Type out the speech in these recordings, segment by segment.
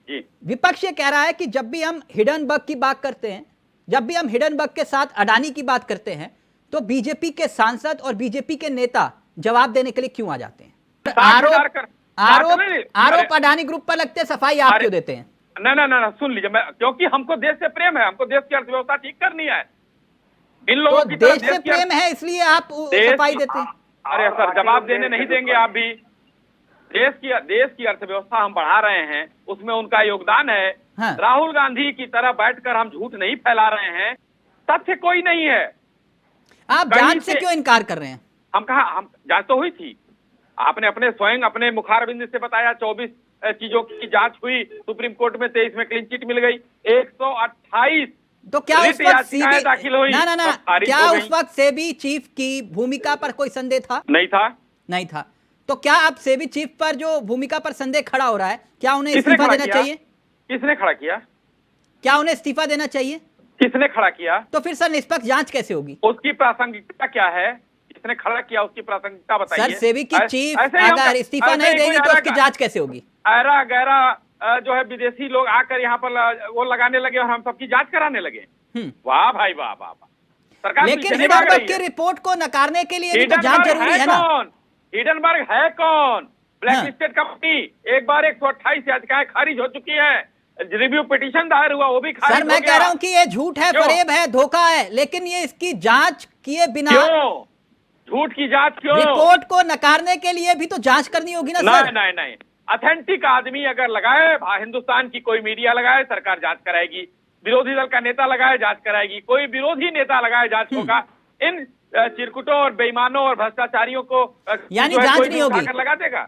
जी। विपक्ष ये कह रहा है कि जब भी हम हिडनबर्ग की बात करते हैं, जब भी हम हिडनबर्ग के साथ अडानी की बात करते हैं, तो बीजेपी के सांसद और बीजेपी के नेता जवाब देने के लिए क्यों आ जाते हैं? आरोप अडानी ग्रुप पर लगते, सफाई आप क्यों देते हैं? ना सुन लीजिए, मैं क्योंकि हमको देश से प्रेम है, हमको देश की अर्थव्यवस्था ठीक करनी है। इन लोगों तो की देश से प्रेम है इसलिए आप सफाई देते हैं? अरे सर, जवाब देने नहीं देंगे आप भी? देश की अर्थव्यवस्था हम बढ़ा रहे हैं, उसमें उनका योगदान है। हाँ। राहुल गांधी की तरह बैठकर हम झूठ नहीं फैला रहे हैं, तथ्य कोई नहीं है। आप जांच से क्यों इनकार कर रहे हैं? हम जांच तो हुई थी, आपने स्वयं अपने मुखारबिंद से बताया। 24 चीजों की जांच हुई, सुप्रीम कोर्ट में 23 में क्लीन चिट मिल गई। 128 तो क्या उस वक्त सेबी दाखिल हुई, ना क्या उस वक्त सेबी चीफ की भूमिका पर कोई संदेह था? नहीं था। तो क्या अब सेबी चीफ पर जो भूमिका पर संदेह खड़ा हो रहा है, क्या उन्हें इस्तीफा देना चाहिए? किसने खड़ा किया? क्या उन्हें इस्तीफा देना चाहिए? किसने खड़ा किया? तो फिर सर निष्पक्ष जांच कैसे होगी? उसकी प्रासंगिकता क्या है? किसने खड़ा किया, उसकी प्रासंगिकता बताइए। सर सेबी की चीफ अगर इस्तीफा नहीं देगी तो उसकी जांच कैसे होगी? ऐरा गैरा जो है विदेशी लोग आकर यहाँ पर वो लगाने लगे और हम सबकी जांच कराने लगे। वाह भाई वाह वाह वाह। सरकार लेकिन हिडनबर्ग की रिपोर्ट को नकारने के लिए भी तो जांच जरूरी है ना? हिडनबर्ग है कौन? Black listed company. एक बार 128 याचिकाएं खारिज हो चुकी है, रिव्यू पिटीशन दायर हुआ, वो भी खारिज हो गया। सर मैं कह रहा हूं कि ये झूठ है, फरेब है, धोखा है, लेकिन ये इसकी जांच किए बिना क्यों? झूठ की जांच क्यों? रिपोर्ट को नकारने के लिए भी तो जांच करनी होगी ना सर? नहीं। अथेंटिक आदमी अगर लगाए, हिंदुस्तान की कोई मीडिया लगाए, सरकार जांच कराएगी। विरोधी दल का नेता लगाए, जांच कराएगी। कोई विरोधी नेता लगाए, जांच होगा। इन चिरकुटों और बेईमानों और भ्रष्टाचारियों को यानी जांच नहीं होगी? लगा देगा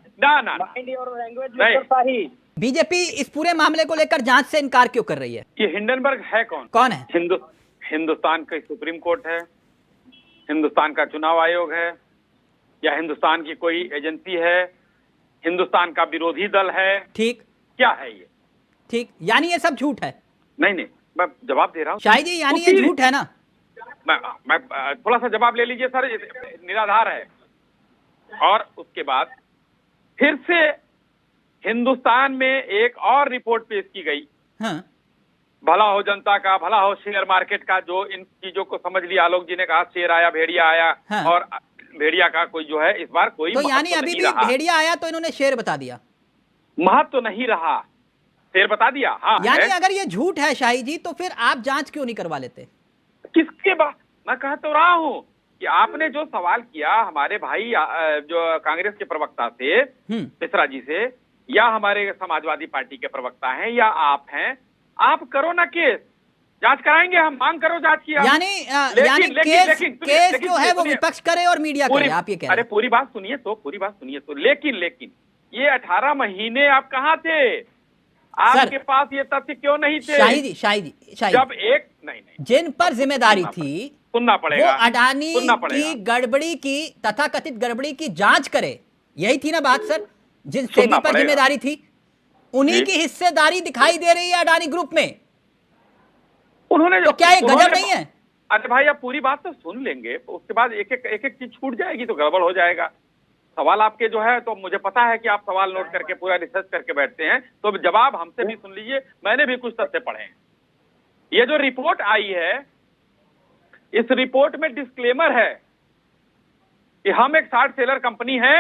नहीं। बीजेपी इस पूरे मामले को लेकर जांच से इनकार क्यों कर रही है? ये हिंडनबर्ग है कौन है? हिंदुस्तान का सुप्रीम कोर्ट है, हिंदुस्तान का चुनाव आयोग है, या हिंदुस्तान की कोई एजेंसी है, हिंदुस्तान का विरोधी दल है? ठीक, क्या है ये? ठीक, यानी ये सब झूठ है? नहीं, मैं जवाब दे रहा हूँ शाहिद जी, यानी ये झूठ है ना? मैं थोड़ा सा जवाब ले लीजिए सर, निराधार है। और उसके बाद फिर से हिंदुस्तान में एक और रिपोर्ट पेश की गई। हाँ। भला हो जनता का, भला हो शेयर मार्केट का। जो इन चीजों को समझ लिया, आलोक जी ने कहा शेर आया, भेड़िया आया। हाँ। और भेड़िया का कोई जो है इस बार कोई तो यानी अभी भी भेड़िया आया तो इन्होंने शेर बता दिया? महत्व तो नहीं रहा, शेर बता दिया। हाँ, यानी अगर ये झूठ है शाही जी, तो फिर आप जांच क्यों नहीं करवा लेते? किसके बाद? मैं कह तो रहा हूँ कि आपने जो सवाल किया हमारे भाई जो कांग्रेस के प्रवक्ता से, मिश्रा जी से, या हमारे समाजवादी पार्टी के प्रवक्ता हैं, या आप हैं, आप करो ना केस, जांच कराएंगे हम, मांग करो जांच की। यानी केस जो है वो विपक्ष करे और मीडिया करे, आप ये कह रहे हैं? अरे पूरी बात सुनिए तो। लेकिन ये 18 महीने आप कहाँ थे? आपके पास ये तथ्य क्यों नहीं थे? शाही जी जब एक नहीं जिन पर जिम्मेदारी थी, सुनना पड़ेगा, वो अडानी की गड़बड़ी की, तथाकथित गड़बड़ी की जांच करे, यही थी ना बात सर? जिन सेबी पर जिम्मेदारी थी, उन्हीं की हिस्सेदारी दिखाई दे रही है अडानी ग्रुप में। उन्होंने तो क्या ये गजब नहीं है? अरे भाई, आप पूरी बात तो सुन लेंगे, उसके बाद एक एक चीज छूट जाएगी तो गड़बड़ हो जाएगा। सवाल आपके जो है, तो मुझे पता है कि आप सवाल नोट करके पूरा रिसर्च करके बैठते हैं, तो जवाब हमसे भी सुन लीजिए। मैंने भी कुछ तथ्य पढ़े हैं। ये जो रिपोर्ट आई है, इस रिपोर्ट में डिस्क्लेमर है कि हम एक शॉर्ट सेलर कंपनी है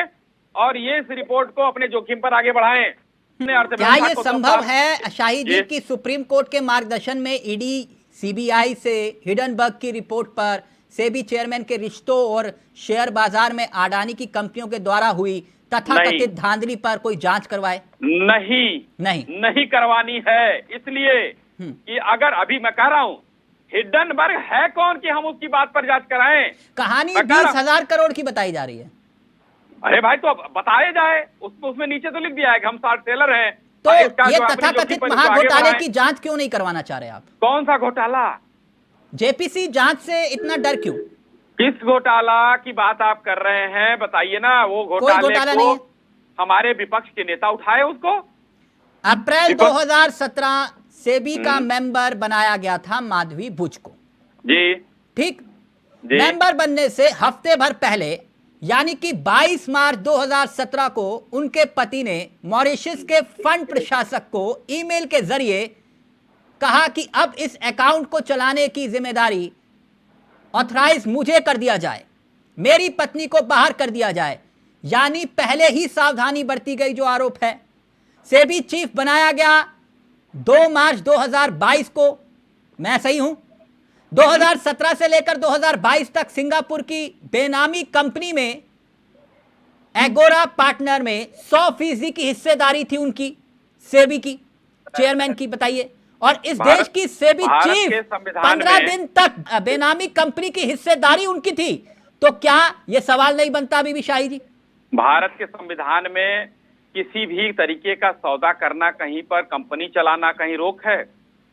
और ये इस रिपोर्ट को अपने जोखिम पर आगे बढ़ाएं। क्या ये संभव है शाही जी कि सुप्रीम कोर्ट के मार्गदर्शन में ईडी सीबीआई से हिडनबर्ग की रिपोर्ट पर सेबी चेयरमैन के रिश्तों और शेयर बाजार में अडानी की कंपनियों के द्वारा हुई तथाकथित धांधली पर कोई जांच करवाए? नहीं करवानी है, इसलिए कि अगर अभी मैं कह रहा हूं हिडनबर्ग है कौन कि हम उसकी बात पर जांच कराएं? कहानी 20,000 करोड़ की बताई जा रही है। अरे भाई, तो बताए जाए, उसमें नीचे तो लिख दिया है कि हम शॉर्ट सेलर हैं। तो ये तथाकथित महाघोटाले की जांच क्यों नहीं करवाना चाह रहे आप? कौन सा घोटाला? जेपीसी जांच से इतना डर क्यों? किस घोटाला की बात आप कर रहे हैं, बताइए ना। वो घोटाला को हमारे विपक्ष के नेता उठाए उसको। अप्रैल 2017 सेबी का मेंबर बनाया गया था माधवी भुज को। जी, ठीक। मेंबर बनने से हफ्ते भर पहले यानी कि 22 मार्च 2017 को उनके पति ने मॉरिशस के फंड प्रशासक को ईमेल के जरिए कहा कि अब इस अकाउंट को चलाने की जिम्मेदारी ऑथराइज मुझे कर दिया जाए, मेरी पत्नी को बाहर कर दिया जाए। यानी पहले ही सावधानी बरती गई जो आरोप है। सेबी चीफ बनाया गया 2 मार्च 2022 को, मैं सही हूं? 2017 से लेकर 2022 तक सिंगापुर की बेनामी कंपनी में एगोरा पार्टनर में 100% की हिस्सेदारी थी उनकी, सेबी की चेयरमैन की, बताइए। और इस देश की सेबी चीफ 15 दिन तक बेनामी कंपनी की हिस्सेदारी उनकी थी। तो क्या यह सवाल नहीं बनता अभी भी शाही जी? भारत के संविधान में किसी भी तरीके का सौदा करना, कहीं पर कंपनी चलाना कहीं रोक है?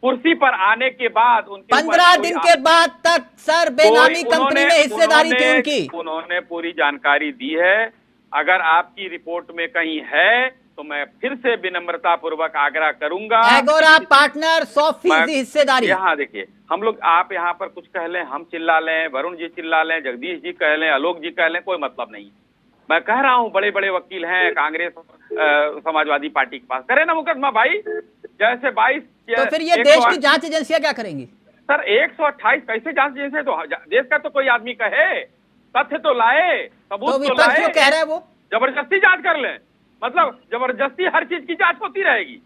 कुर्सी पर आने के बाद उनके 15 दिन के बाद तक सर बेनामी कंपनी में हिस्सेदारी थी उनकी। उन्होंने पूरी जानकारी दी है। अगर आपकी रिपोर्ट में कहीं है तो मैं फिर से विनम्रता पूर्वक आग्रह करूंगा। एगोरा पार्टनर 100% हिस्सेदारी। यहाँ देखिए, हम लोग, आप यहाँ पर कुछ कह लें, हम चिल्ला लें, वरुण जी चिल्ला लें, जगदीश जी कह लें, आलोक जी कह लें, कोई मतलब नहीं। मैं कह रहा हूँ बड़े बड़े वकील हैं कांग्रेस समाजवादी पार्टी के पास, करे ना मुकदमा भाई। जैसे 22 तो फिर ये देश की जांच एजेंसियां क्या करेंगी सर? 128 कैसे जांच एजेंसी? तो देश का तो कोई आदमी कहे, तथ्य तो लाए, सबूत तो विपक्ष जो कह रहा है वो जबरदस्ती जांच कर ले, मतलब जबरदस्ती हर चीज की जांच होती रहेगी।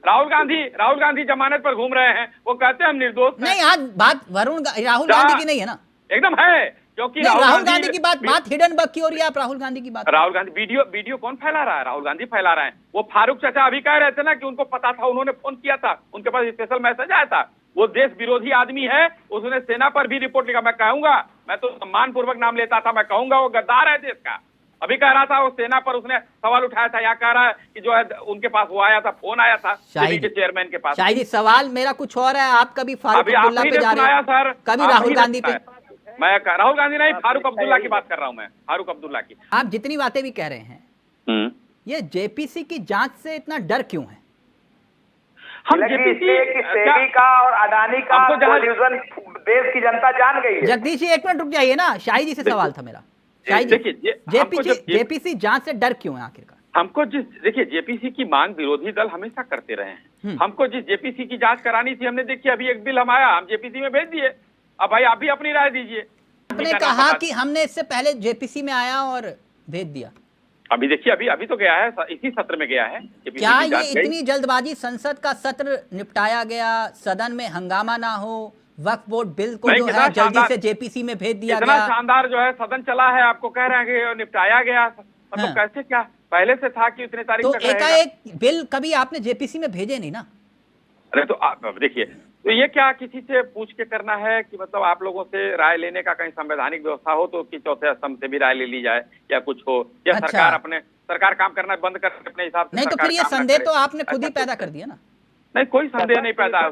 राहुल गांधी जमानत पर घूम रहे हैं, वो कहते हैं हम निर्दोष हैं। नहीं, आज बात राहुल गांधी की नहीं है ना? एकदम है, क्योंकि राहुल गांधी की बात हिडन बग की हो रही है। आप राहुल गांधी की बात, राहुल गांधी वीडियो कौन फैला रहा है? राहुल गांधी फैला रहे हैं। वो फारूक चाचा अभी कह रहे थे ना कि उनको पता था, उन्होंने फोन किया था, उनके पास स्पेशल मैसेज आया था। वो देश विरोधी आदमी है, उसने सेना पर भी रिपोर्ट लिखा। मैं कहूंगा, मैं तो सम्मान पूर्वक नाम लेता था, मैं कहूंगा वो गद्दार है देश का। अभी कह रहा था वो सेना पर उसने सवाल उठाया था, या कह रहा है कि जो है उनके पास वो आया था, फोन आया था के चेयरमैन के पास। शायद सवाल मेरा कुछ और है, आप कभी फारूक अब्दुल्ला पे जा रहे हैं, कभी राहुल गांधी पे। मैं राहुल गांधी नहीं, फारूक अब्दुल्ला की बात कर रहा हूं मैं, फारूक अब्दुल्ला की। आप जितनी बातें भी कह रहे हैं, ये जेपीसी की जांच से इतना डर क्यों है? हम जेपीसी का और अडानी का कोल्यूशन देश की जनता जान गई है। जगदीश जी एक मिनट रुक जाइए ना, शाही जी से सवाल था मेरा। शाही जी, जेपीसी जांच से डर क्यों है आखिरकार? हमको देखिए, जेपीसी की मांग विरोधी दल हमेशा करते रहे हैं। हमको जिस जेपीसी की जांच करानी थी, हमने देखिए अभी एक बिल हम आया, हम जेपीसी में भेज दिए। अब भाई आप भी अपनी राय दीजिए। आपने कहा कि हमने इससे पहले जेपीसी में आया और भेज दिया। अभी देखिए, अभी तो गया है, इसी सत्र में गया है। क्या ये इतनी जल्दबाजी? संसद का सत्र निपटाया गया, सदन में हंगामा ना हो, वक्फ बोर्ड बिल को जो है जल्दी से जेपीसी में भेज दिया गया। इतना शानदार जो है सदन चला है, आपको कह रहे हैं कि निपटाया गया, मतलब कैसे, क्या पहले से था कि उतने तारीख तक? तो एकाएक बिल कभी आपने जेपीसी में भेजे नहीं ना? अरे तो देखिए, तो ये क्या किसी से पूछ के करना है कि मतलब आप लोगों से राय लेने का कहीं संवैधानिक व्यवस्था हो तो कि चौथे स्तंभ से भी राय ले ली जाए, या कुछ हो, या अच्छा। सरकार काम करना बंद कर अपने हिसाब से? नहीं तो फिर ये संदेह तो आपने खुद ही पैदा कर दिया ना? नहीं, कोई संदेह नहीं पैदा है।